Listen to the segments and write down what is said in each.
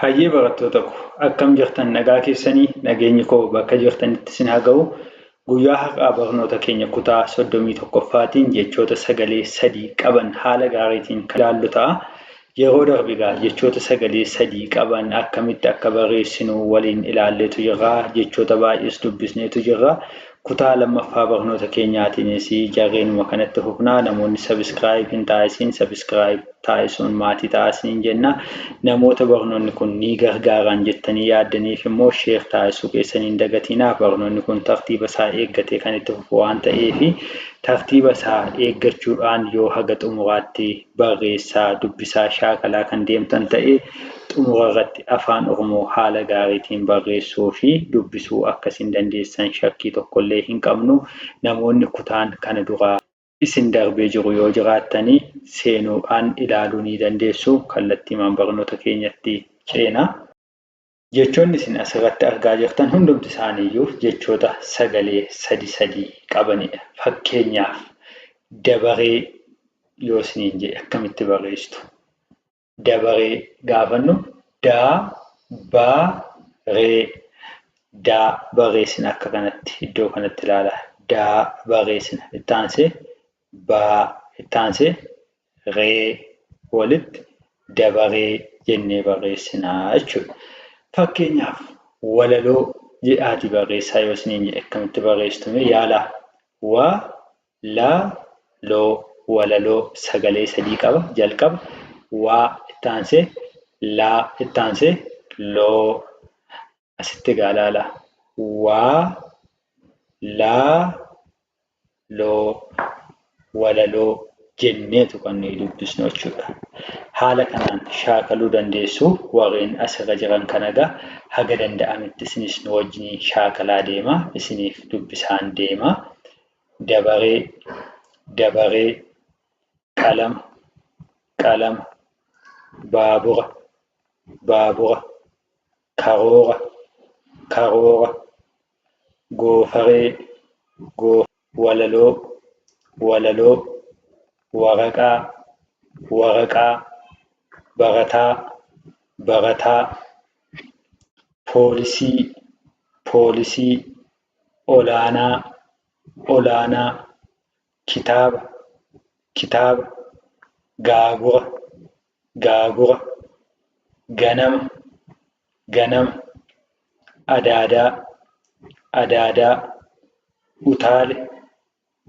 Hayyee barattoota ko akkam jirtan nagaa keessanii nageenyi koo bakka jirtanitti isin haa ga'u. Guyyaa har'aa barnoota keenya kutaa 31ffaatiin jechoota sagalee sadii qaban haala gaariitiin kan ilaallu ta'a. Yeroo darbe jechoota sagalee sadii qaban akkamitti akka barreessinu waliin ilaalleetu jirra. Jechoota baay'ees dubbisneetu jirra. Kutaa lammaffaa barnoota keenyaatiinis jarreenuma kanatti fufnaa. Namoonni sabiskiraayib hin taasisin sabiskiraayib taasisuun maatii taasisaniin jenna. Namoota barnoonni kun ni gargaaran jettanii yaaddaniif immoo sheer taasisuu keessanii hin dagatinaa. Barnoonni kun tartiiba isaa eeggatee kan itti fufu waan ta'eef tartiiba isaa eeggachuudhaan yoo haga xumuraatti barreessaa dubbisaa shaakalaa kan deemtan ta'e xumura irratti afaan Oromoo haala gaariitiin barreessuu fi dubbisuu akkasiin dandeessan shakkii tokkollee hin qabnu. Namoonni kutaan kana duraa isin darbee jiru yoo jiraattanii seenuudhaan ilaaluu ni dandeessu. Kallattiimaan barnoota keenyatti ceena. Jechoonni isin asirratti argaa jirtan hundumti isaaniiyyuu jechoota sagalee sadii qabanidha. Fakkeenyaaf dabaree yoo isiniin jedhe akkamitti barreessitu? Dabaree gaafannu da-ba-ree. Daa barreessina akka kanatti iddoo kanatti ilaala. Daa barreessina itti aansee baa itti aansee ree walitti dabaree jennee barreessinaa jechuudha. Fakkeenyaaf walaloo jedhaatii barreessaa yoo isiniin jedhe akkamitti barreessitu yaala. Wa-la-loo walaloo sagalee sadii qaba. Jalqaba waa itti aansee laa itti aansee loo. Asitti ilaala. Wa-la-loo walaloo jenneetu kan nuyi dubbisnu jechuudha. Haala kanaan shaakaluu dandeessu. Warreen asirra jiran kan haga danda'ametti isinis nu wajjin shaakalaa deema. Isiniif dubbisaan deema. Dabaree, qalama, baabura, karoora, goofaree, walaloo, waraqaa, barataa, poolisii, olaanaa, kitaaba, gaagura, ganama, adaadaa,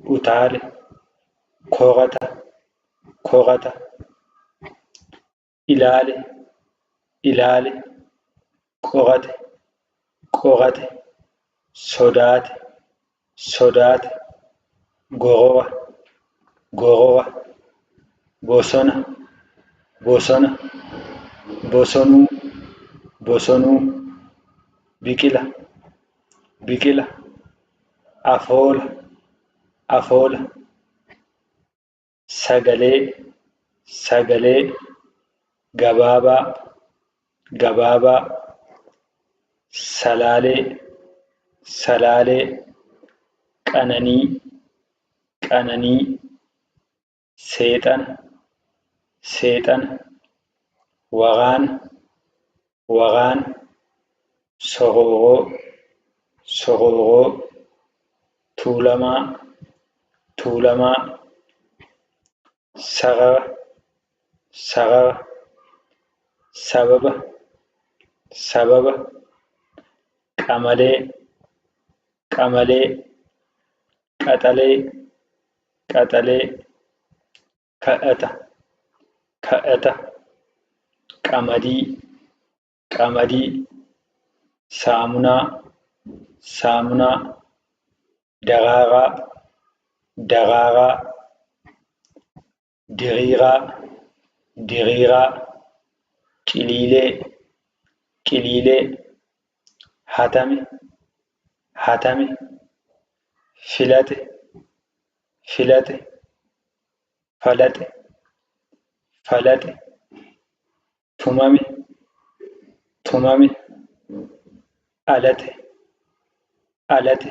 utaale, korata, ilaale, qorate, sodaate, gorora, bosonuu, biqila, afoola, sagalee, gabaabaa, salaalee, qananii, seexana, waraana, sororoo, tuulamaa, sarara, sababa, qamalee, qaxalee, kadhata, qamadii, saamunaa, daraaraa, diriiraa, qiliilee, hatame, filate, falaxe, tumame, alate,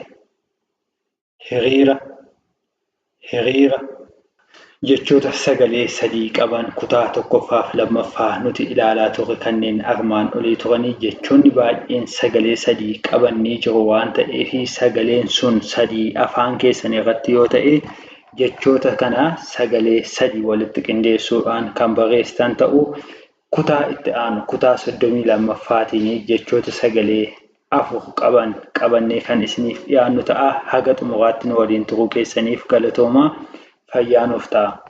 hiriira, jechoota sagalee sadii qaban kutaa tokkoffaaf lammaffaa nuti ilaalaa turre kanneen armaan olii turanii jechoonni baay'een sagalee sadii qaban ni jiru waan ta'eef sagaleen sun sadii afaan keessan irratti yoo ta'e jechoota kana sagalee sadii walitti qindeessuudhaan kan barreessitan ta'uu kutaa itti aanu kutaa 32ffaatiin jechoota sagalee afur qaban qabannee kan isiniif dhiyaannu ta'a. Haga xumuraatti nu waliin turuu keessaniif galatoomaa. Fayyaa nuuf ta'a.